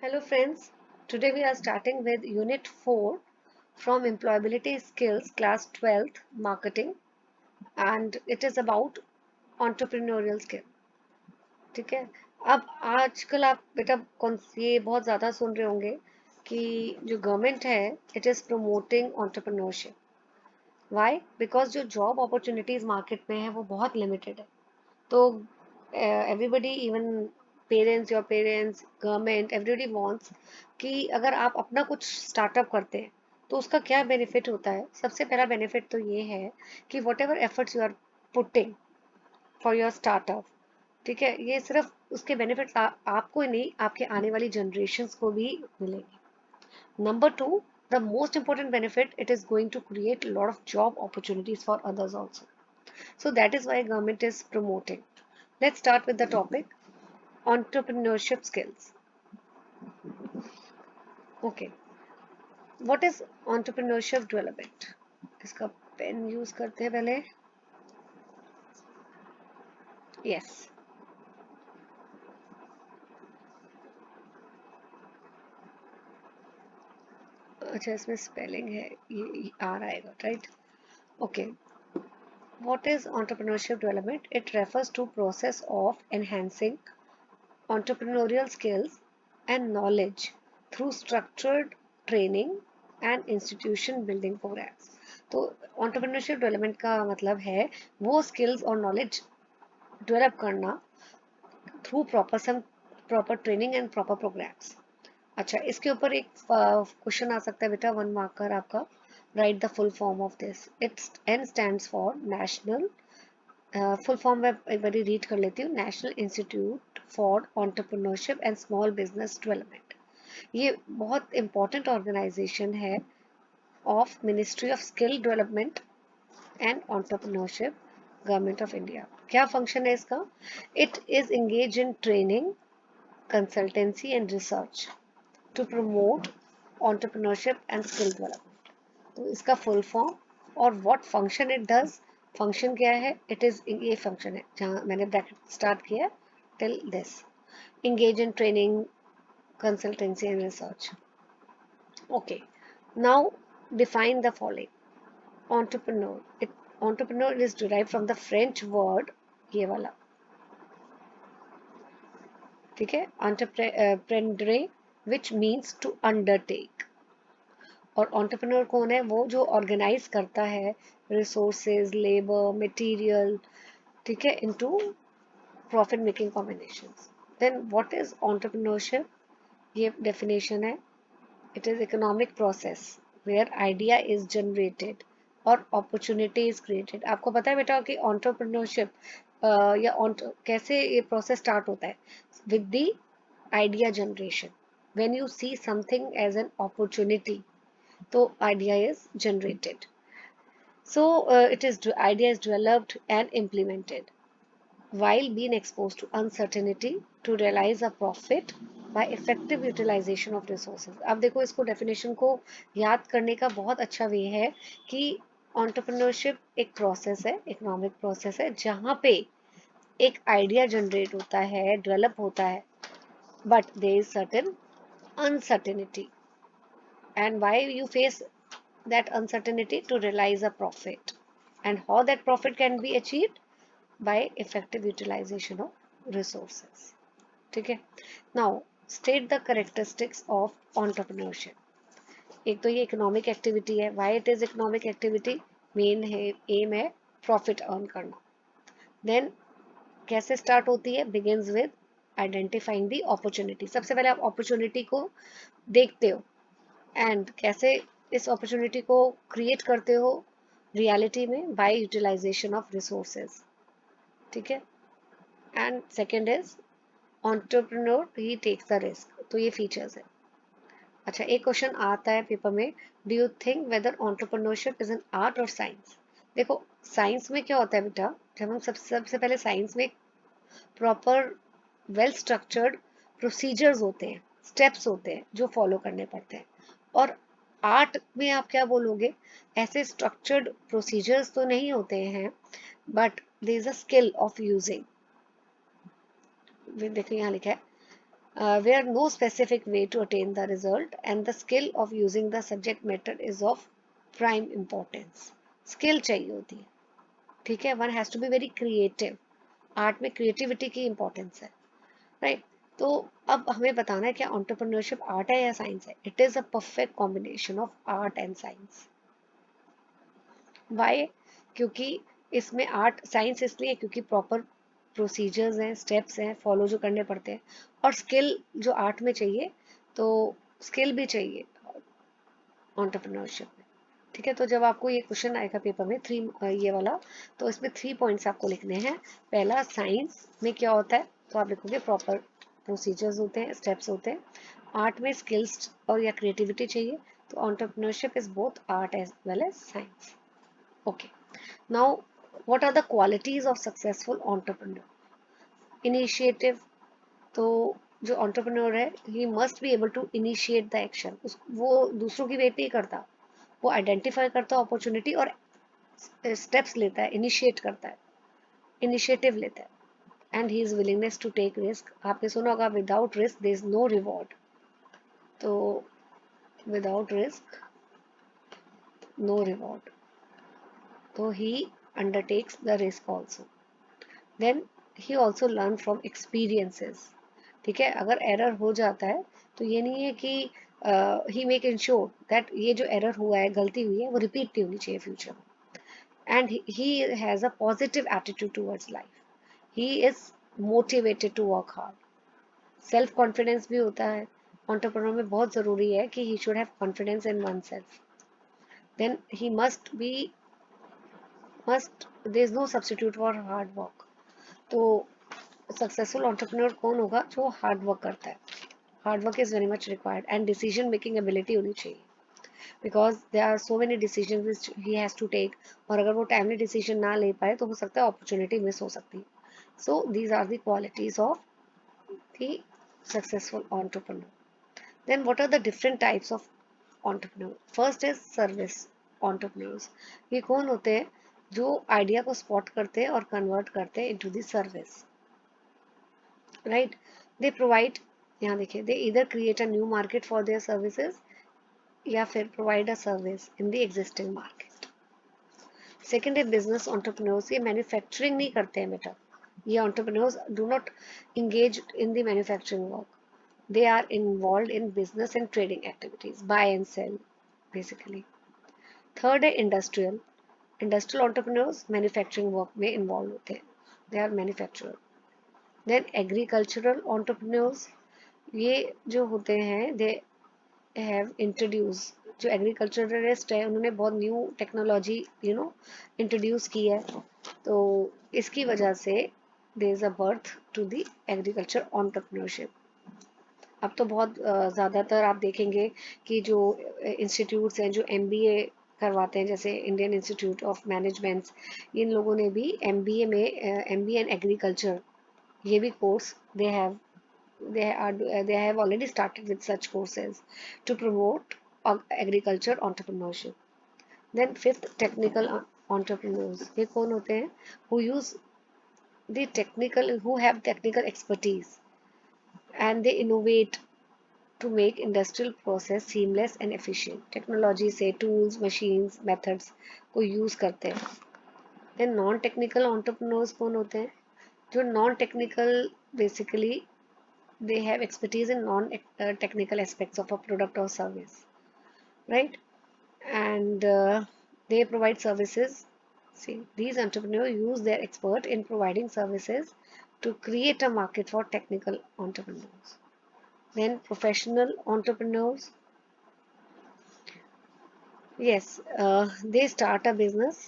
Hello friends, today we are starting with Unit 4 from Employability Skills Class 12th Marketing and it is about entrepreneurial skill. ठीक है। अब आजकल आप बेटा कौन ये बहुत ज़्यादा सुन रहे होंगे कि जो गवर्नमेंट है it is promoting entrepreneurship. Why? Because जो जॉब अपॉर्चुनिटीज़ मार्केट में है वो बहुत लिमिटेड है। तो everybody even parents, your parents, government, everybody wants कि अगर आप अपना कुछ स्टार्टअप करते हैं तो उसका क्या बेनिफिट होता है। सबसे पहला बेनिफिट तो ये है कि whatever efforts you are putting for your startup, ठीक है, ये सिर्फ उसके बेनिफिट आपको ही नहीं आपके आने वाली जनरेशन्स को भी मिलेंगे। Number two, the most important benefit, it is going to create a lot of job opportunities for others also. So that is why government is promoting. Let's start with the topic entrepreneurship skills. Okay, what is entrepreneurship development? इसका pen use करते हैं पहले। Yes. अच्छा, इसमें spelling है, ये आ रहा है, right? Okay, what is entrepreneurship development? It refers to process of enhancing entrepreneurial skills and knowledge through structured training and institution building programs. तो entrepreneurship development का मतलब है वो skills और knowledge develop करना through proper training and proper programs. अच्छा, इसके ऊपर एक क्वेश्चन आ सकता है बेटा, 1 मार्कर आपका। Write the full form of this. It's N stands for national, full form में एक बार रीड कर लेती हूँ, national institute for entrepreneurship and small business development. ये बहुत इंपॉर्टेंट ऑर्गेनाइजेशन है of ministry of skill development and entrepreneurship, government of India. क्या फंक्शन है इसका? It is engage in training, consultancy and research to promote entrepreneurship and skill development. तो इसका full form और what function it does. Function क्या है? It is, ये function है जहाँ मैंने ब्रैकेट स्टार्ट किया till this, engage in training, consultancy and research. Okay, now define the following. Entrepreneur, entrepreneur is derived from the French word, ये वाला, ठीक है, entreprendre, which means to undertake. और entrepreneur कौन है? वो जो ऑर्गेनाइज करता है रिसोर्सेज, लेबर, मटेरियल, ठीक है, into profit making combinations. Then what is entrepreneurship? ये डेफिनेशन है, it is economic process where idea is generated और opportunity is created. आपको पता है बेटा कि entrepreneurship या कैसे ये प्रोसेस स्टार्ट होता है? with the idea generation. when you see something as an opportunity, तो idea is generated. So it is idea is developed and implemented while being exposed to uncertainty to realize a profit by effective utilization of resources. अब देखो, इसको definition को याद करने का बहुत अच्छा वे है कि entrepreneurship एक प्रोसेस है, इकोनॉमिक प्रोसेस है, जहाँ पे एक आइडिया जनरेट होता है, डेवलप होता है, but there is certain uncertainty, and why you face that uncertainty to realize a profit, and how that profit can be achieved by effective utilization of resources. ठीक है। Now state the characteristics of entrepreneurship. एक तो ये economic activity है। Why it is economic activity? Main है, M है profit earn करना। Then कैसे स्टार्ट होती है? Begins with identifying the opportunity. सबसे पहले आप अपॉर्चुनिटी को देखते हो एंड कैसे इस अपॉर्चुनिटी को क्रिएट करते हो रियलिटी में, बाय यूटिलाइजेशन ऑफ रिसोर्सेज, ठीक है। And second is entrepreneur he takes the risk. तो ये फीचर्स है। अच्छा, एक क्वेश्चन आता है पेपर में, do you think whether entrepreneurship is an art और साइंस? देखो, साइंस में क्या होता है बेटा, जब हम सबसे पहले साइंस में प्रॉपर वेल स्ट्रक्चर्ड प्रोसीजर्स होते हैं, स्टेप्स होते हैं जो फॉलो करने पड़ते हैं। और आर्ट में आप क्या बोलोगे? ऐसे स्ट्रक्चर्ड प्रोसीजर्स तो नहीं होते हैं, but there is a skill of using. देखो यहाँ लिखा है where no specific way to attain the result and the skill of using the subject matter is of prime importance. Skill चाहिए होती है, ठीक है. One has to be very creative. Art में क्रिएटिविटी की इंपॉर्टेंस है, राइट. तो अब हमें बताना है क्या एंटरप्रेन्योरशिप आर्ट है या साइंस है. It is a perfect combination of art and science. Why? क्योंकि इसमें आर्ट साइंस इसलिए क्योंकि प्रॉपर प्रोसीजर्स हैं, स्टेप्स हैं फॉलो जो करने पड़ते हैं, और स्किल जो आर्ट में चाहिए, तो स्किल भी चाहिए एंटरप्रेन्योरशिप में, ठीक है. तो जब आपको ये क्वेश्चन आएगा पेपर में ये वाला, तो इसमें 3 पॉइंट्स आपको लिखने हैं. पहला, साइंस में क्या होता है, तो आप लिखोगे प्रॉपर प्रोसीजर्स होते हैं, स्टेप्स होते हैं. आर्ट में स्किल्स और या क्रिएटिविटी चाहिए. तो entrepreneurship is both art as well as science. Okay, now what are the qualities of successful entrepreneur. Initiative. तो जो एंटरप्रेन्योर है, he must be able to initiate the action. वो दूसरों की वेट नहीं करता, वो आइडेंटिफाई करता है अपॉर्चुनिटी और स्टेप्स लेता है, इनिशिएट करता है, इनिशिएटिव लेता है. And he is willingness to take risk. आपने सुना होगा without risk there is no reward. तो विदाउट रिस्क नो रिवॉर्ड, तो he undertakes the risk also. Then he also learn from experiences. ठीक है, अगर एरर हो जाता है तो ये नहीं है कि ही मेक इंश्योर दैट ये जो एरर हुआ है, गलती हुई है, वो रिपीट नहीं होनी चाहिए फ्यूचर में. And he has a positive attitude towards life. He is motivated to work hard. Self confidence भी होता है entrepreneur में, बहुत ज़रूरी है कि he should have confidence in oneself. Then he must there is no substitute for hard work. तो successful entrepreneur कौन होगा, जो हार्ड वर्क करता है. Hard work is very much required and decision making ability होनी चाहिए, because there are so many decision which he has to take. और अगर वो टाइमली डिसीजन ना ले पाए तो हो सकता है अपॉर्चुनिटी मिस हो सकती है. So these are the qualities of the successful entrepreneur. Then what are the different types of entrepreneur. First is service entrepreneurs. ये कौन होते हैं, जो आइडिया को स्पॉट करते हैं और कन्वर्ट करते हैं into the service, right. They provide, यहाँ देखिए, दे इधर create a new market for their services या फिर provide a service in the existing market. Second है बिजनेस एंटरप्रेन्योर्स. ये मैन्युफैक्चरिंग नहीं करते हैं बेटा. ये entrepreneurs do not engage in the manufacturing work. They are involve in business and trading activities, buy and sell basically. Third है industrial. Industrial entrepreneurs manufacturing work में involve होते हैं, they are manufacturer. Then agricultural entrepreneurs. ये जो होते हैं, they have introduce, जो agriculturalist है उन्होंने बहुत न्यू टेक्नोलॉजी इंट्रोड्यूस की है. तो इसकी वजह से there is a birth to the agriculture entrepreneurship. अब तो बहुत ज़्यादातर आप देखेंगे कि जो इंस्टीट्यूट्स हैं जो एमबीए करवाते हैं, जैसे इंडियन इंस्टीट्यूट ऑफ मैनेजमेंट्स, इन लोगों ने भी एमबीए में एमबीए एंड एग्रीकल्चर, ये भी course they have already started with such courses to promote agriculture entrepreneurship. Then fifth, technical entrepreneurs. ये कौन होते हैं, who have technical expertise and they innovate to make industrial process seamless and efficient. Technology से tools, machines, methods को use करते हैं. Then non technical entrepreneurs कौन होते हैं, जो non technical basically they have expertise in non-technical aspects of a product or service, right. And they provide services. See, these entrepreneurs use their expert in providing services to create a market for technical entrepreneurs. Then professional entrepreneurs. Yes, they start a business,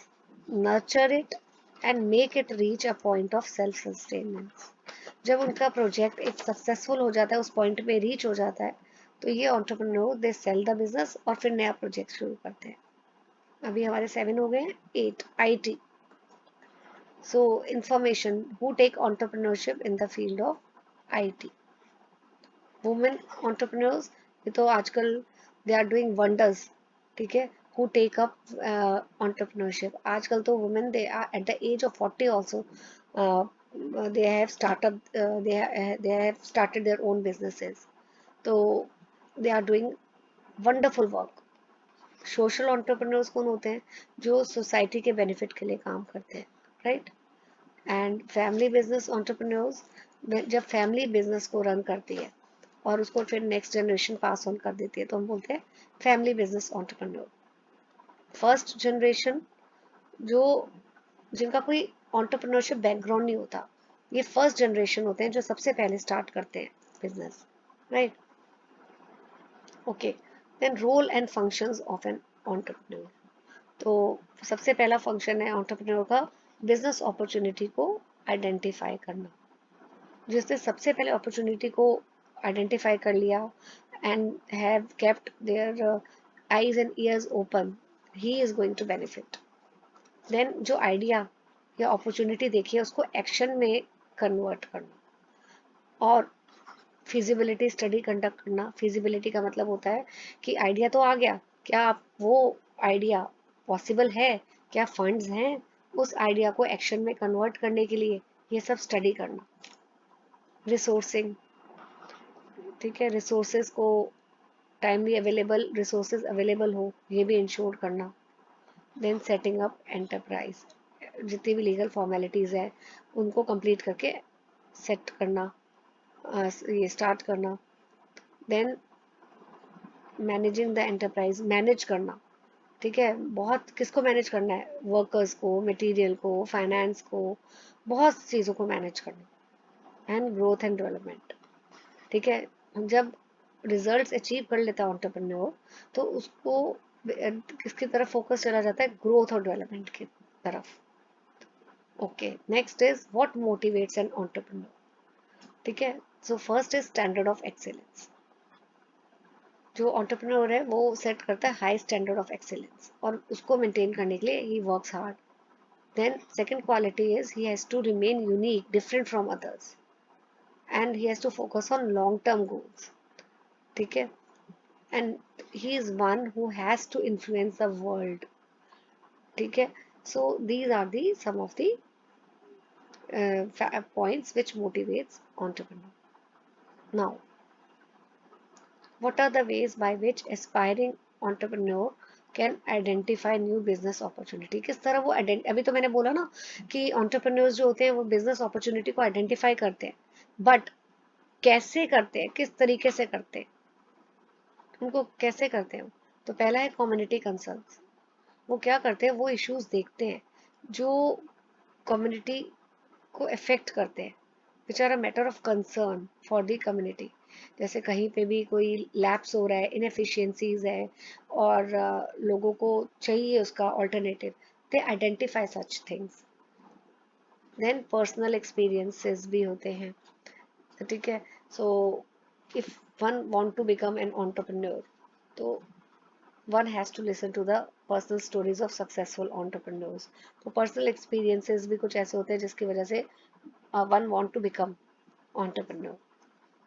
nurture it and make it reach a point of self-sustenance. जब उनका project एक successful हो जाता है, उस point पे reach हो जाता है, तो ये entrepreneur they sell the business और फिर नया प्रोजेक्ट शुरू करते हैं. अभी हमारे 7 हो गए हैं. 8 IT. So information, who take entrepreneurship in the field of IT. Women entrepreneurs, ये तो आजकल दे आर डूइंग वंडर्स, ठीक है. Who take up entrepreneurship. आजकल तो women they are at the age of 40 also they have startup they have started their own businesses. तो they are doing wonderful work. Social entrepreneurs कौन होते हैं? जो society के बेनिफिट के लिए काम करते हैं, right? And family business entrepreneurs, जब फैमिली बिजनेस को रन करती है और उसको फिर नेक्स्ट जनरेशन पास ऑन कर देती है तो हम बोलते हैं family business entrepreneur. First generation, जो जिनका कोई एंटरप्रेन्योरशिप बैकग्राउंड नहीं होता, ये फर्स्ट जनरेशन होते हैं जो सबसे पहले स्टार्ट करते हैं business, right? Okay. Then role and functions of an entrepreneur. तो सबसे पहला फंक्शन है एंटरप्रेन्योर का बिजनेस अपॉर्चुनिटी को आइडेंटिफाई करना. जिसने सबसे पहले अपॉर्चुनिटी को आइडेंटिफाई कर लिया and have kept their eyes and ears open, he is going to benefit. Then जो आइडिया या अपॉर्चुनिटी देखी है उसको एक्शन में कन्वर्ट करना और फिजिबिलिटी स्टडी कंडक्ट करना. फिजिबिलिटी का मतलब होता है कि आइडिया तो आ गया, क्या आप वो आइडिया पॉसिबल है, क्या फंड्स हैं उस आइडिया को एक्शन में कन्वर्ट करने के लिए, ये सब स्टडी करना. रिसोर्सिंग, ठीक है, रिसोर्सेज को टाइमली अवेलेबल रिसोर्सेज अवेलेबल हो ये भी इंश्योर करना. देन सेटिंग अप एंटरप्राइज, जितनी भी लीगल फॉर्मेलिटीज़ है उनको कंप्लीट करके सेट करना, ये स्टार्ट करना. Then managing the enterprise, manage करना, ठीक है. बहुत किसको मैनेज करना है? वर्कर्स को, मटेरियल को, फाइनेंस को, बहुत चीज़ों को मैनेज करना. एंड ग्रोथ एंड डेवलपमेंट, ठीक है. जब रिजल्ट्स अचीव कर लेता है एंटरप्रेन्योर तो उसको किसकी तरफ फोकस चला जाता है? ग्रोथ और डेवलपमेंट की तरफ. Okay. Next is what motivates an entrepreneur, ठीक है. सो first is standard of excellence. जो एंटरप्रेन्योर है वो सेट करता है हाई स्टैंडर्ड ऑफ एक्सीलेंस और उसको मेंटेन करने के लिए he works hard. Then second quality is he has to remain unique, different from others, and he has to focus on long term goals, ठीक है. And he is one who has to influence the world, ठीक है. So these are the some of the points which motivates entrepreneur. Now, what are the ways by which aspiring entrepreneur can identify new business opportunity? किस तरह वो अभी तो मैंने बोला ना कि entrepreneurs जो होते हैं वो business opportunity को identify करते हैं, but कैसे करते हैं, किस तरीके से करते हैं, उनको कैसे करते हैं? तो पहला है community concerns. वो क्या करते हैं? वो issues देखते हैं जो community को अफेक्ट करते हैं, which are a matter of concern for the community. जैसे कहीं पे भी कोई लैप्स हो रहा है, इनएफिशिएंसीज है और लोगों को चाहिए उसका alternative, they identify such things. Then personal experiences भी होते हैं, ठीक है. So if one want to become an entrepreneur तो one has to listen to the personal stories of successful entrepreneurs. तो personal experiences भी कुछ ऐसे होते हैं जिसकी वजह से one want to become entrepreneur.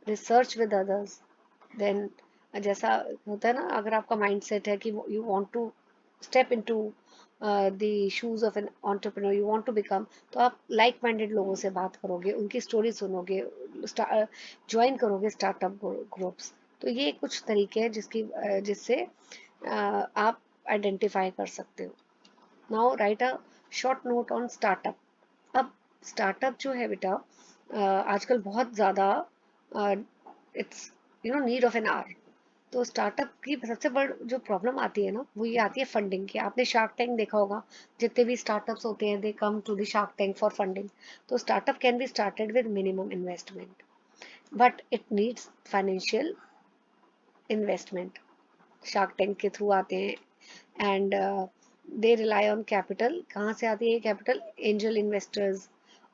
Research with others. Then जैसा होता है ना, अगर आपका mindset है कि you want to step into the shoes of an entrepreneur, you want to become, तो आप like minded लोगों से बात करोगे, उनकी story सुनोगे, ज्वाइन करोगे स्टार्टअप ग्रुप्स. तो ये कुछ तरीके हैं जिससे आप आइडेंटिफाई कर सकते हो. Now right a short note on startup. अब स्टार्टअप जो है बेटा आजकल बहुत ज़्यादा it's need of an hour. तो स्टार्टअप की सबसे बड़ी जो प्रॉब्लम आती है ना वो ये आती है फंडिंग की. आपने शार्क टैंक देखा होगा, जितने भी स्टार्टअप्स होते हैं they come to the Shark Tank for funding. तो startup can be started with minimum investment but it needs financial investment. Shark Tank के थ्रू आते हैं and they rely on capital. कहाँ से आती है कैपिटल? एंजल इन्वेस्टर्स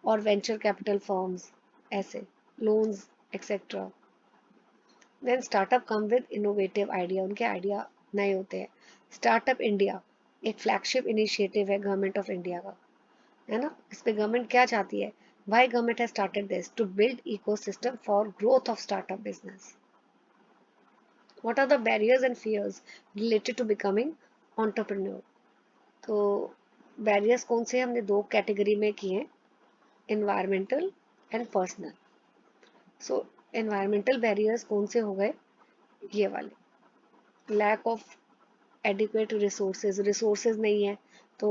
और venture capital firms, ऐसे loans etcetera. Then startup come with innovative idea, उनके आइडिया नए होते हैं. स्टार्टअप इंडिया एक फ्लैगशिप इनिशिएटिव है गवर्नमेंट ऑफ इंडिया का, है ना. इस पे गवर्नमेंट क्या चाहती है? Why government has started this? To build ecosystem for growth of startup business. What are the barriers and fears related to becoming entrepreneur? तो बैरियर्स कौन से हमने दो कैटेगरी में किए हैं. environmental and personal. So environmental barriers कौन से हो गए, ये वाले, lack of adequate resources, resources नहीं है तो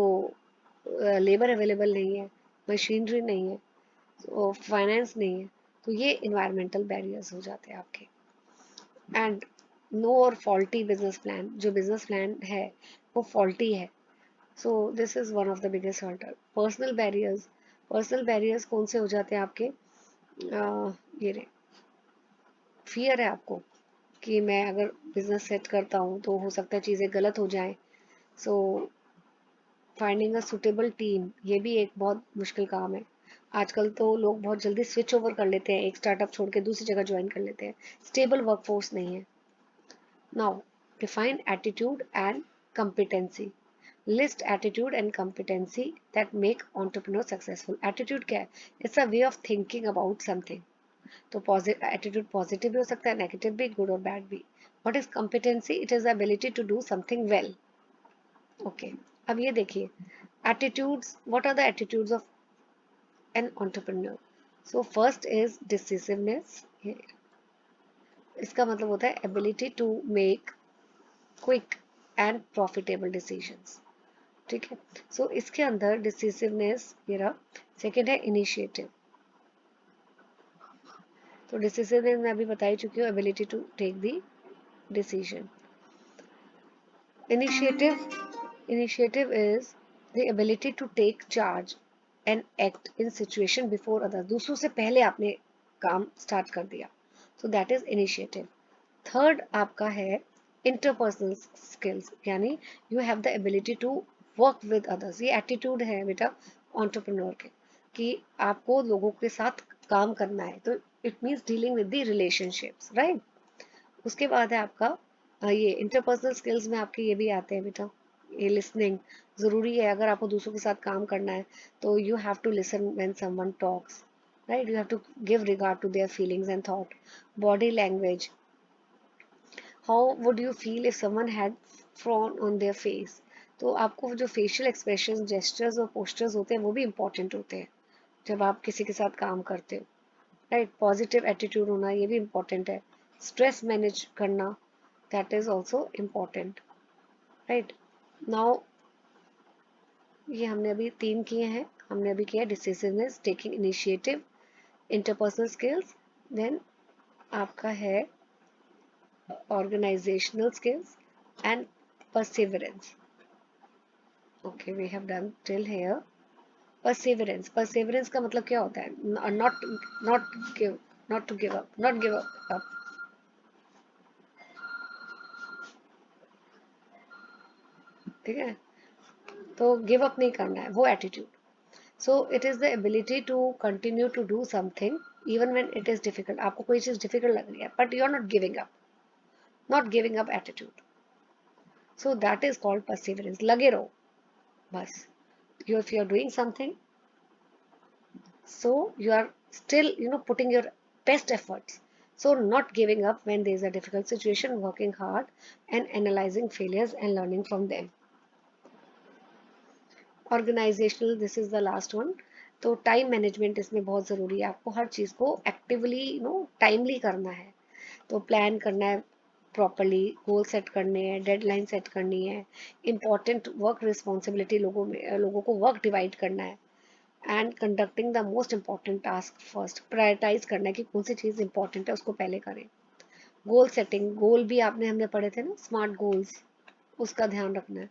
लेबर अवेलेबल नहीं है, मशीनरी नहीं है, तो फाइनेंस नहीं है, तो ये इन्वायरमेंटल बैरियर्स हो जाते हैं आपके. एंड नो और फॉल्टी बिजनेस प्लान, जो बिजनेस प्लान है वो फॉल्टी है, so this is one of the biggest hurdle. Personal barriers, personal barriers कौन से हो जाते हैं आपके, ये रहे, फियर है आपको कि मैं अगर बिजनेस सेट करता हूँ तो हो सकता है चीज़ें गलत हो जाएं. सो फाइंडिंग अ सुटेबल टीम, ये भी एक बहुत मुश्किल काम है. आजकल तो लोग बहुत जल्दी स्विच ओवर कर लेते हैं, एक स्टार्टअप छोड़ के दूसरी जगह ज्वाइन कर लेते हैं, स्टेबल वर्कफोर्स नहीं है. Now define attitude and competency. List attitude and competency that make entrepreneur successful. Attitude क्या है? It's a way of thinking about something. तो एटीट्यूड पॉजिटिव भी हो सकता है, नेगेटिव भी, गुड और बैड भी. What is competency? It is ability to do something well. Okay, अब ये देखिए attitudes. What are the attitudes of an entrepreneur? So first is decisiveness. इसका मतलब होता है ability to make quick and profitable decisions. ठीक है, सो इसके अंदर डिसिसिवनेस ये रहा. सेकेंड है इनिशिएटिव. तो डिसिसिवनेस मैं अभी बता ही चुकी हूँ, ability to take the decision. Initiative is the ability to take charge and act in situation before others. दूसरों से पहले आपने काम स्टार्ट कर दिया, so that is initiative. Third आपका है interpersonal skills, यानी you have the ability to work with others. ये एटीट्यूड है बेटा entrepreneur के, कि आपको लोगों के साथ काम करना है, तो it means dealing with the relationships, right? उसके बाद है आपका ये इंटरपर्सनल स्किल्स में आपके ये भी आते हैं बेटा, ये लिसनिंग ज़रूरी है. अगर आपको दूसरों के साथ काम करना है तो you have to listen when someone talks, right? You have to give regard to their feelings and thought. Body language, how would you feel if someone had frown on their face? तो आपको जो facial expression, gestures और postures होते हैं वो भी important होते हैं जब आप किसी के साथ काम करते हो, राइट? पॉजिटिव एटीट्यूड होना ये भी इम्पोर्टेंट है. स्ट्रेस मैनेज करना, that is also important, right? Now ये हमने अभी 3 किए हैं. हमने अभी किया decisiveness, taking initiative, interpersonal skills, then आपका है organizational skills and perseverance. Okay, we have done till here. Perseverance, perseverance का मतलब क्या होता है? Not not give not to give up, not give up. ठीक है, तो गिव अप नहीं करना है, वो attitude. So it is the ability to continue to do something even when it is difficult. आपको कोई चीज difficult लग रही है but you are not giving up, not giving up attitude. So that is called perseverance. लगे रहो बस. You, if you are doing something, so you are still putting your best efforts. So not giving up when there is a difficult situation, working hard and analyzing failures and learning from them. Organizational, this is the last one. तो time management इसमें बहुत ज़रूरी है. आपको हर चीज़ को actively timely करना है. तो प्लान करना है प्रॉपरली, गोल सेट करने हैं, डेडलाइन सेट करनी है, इंपॉर्टेंट वर्क रिस्पॉन्सिबिलिटी लोगों को वर्क डिवाइड करना है, and conducting the most important task first. Prioritize करना है कि कौन सी चीज़ इंपॉर्टेंट है उसको पहले करें. गोल सेटिंग, गोल भी हमने पढ़े थे ना, स्मार्ट गोल्स, उसका ध्यान रखना है.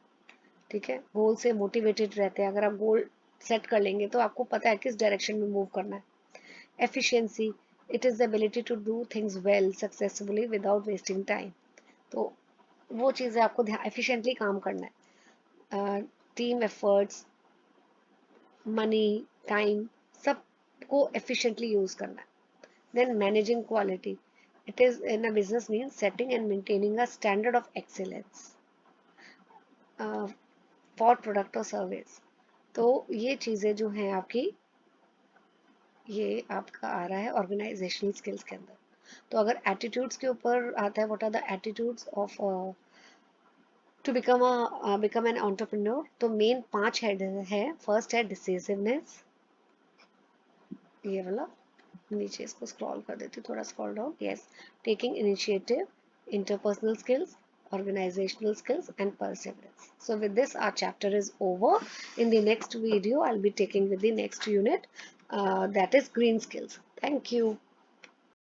ठीक है, गोल से मोटिवेटेड रहते हैं. अगर आप गोल सेट कर लेंगे तो आपको पता है किस डायरेक्शन में मूव करना है. Efficiency, it is the ability to do things well successfully without wasting time. तो वो चीज़ें आपको एफिशिएंटली काम करना है. टीम एफर्ट्स, मनी, टाइम, सबको एफिशिएंटली यूज करना है. Then managing quality, it is in a business means setting and maintaining a standard of excellence for product और सर्विस. तो ये चीज़ें जो हैं आपकी, ये आपका आ रहा है ऑर्गेनाइजेशनल स्किल्स के अंदर. तो अगर एटीट्यूड्स के ऊपर आता है, what are the attitudes of to become an entrepreneur, तो मेन 5 हेड है. फर्स्ट है डिसिसिवनेस, ये वाला, नीचे इसको स्क्रॉल कर देती हूँ, थोड़ा scroll down. Yes, taking initiative, interpersonal skills, organizational skills, and perseverance. So with this, our chapter is over. In the next video, I'll be taking with the next unit, that is green skills. Thank you.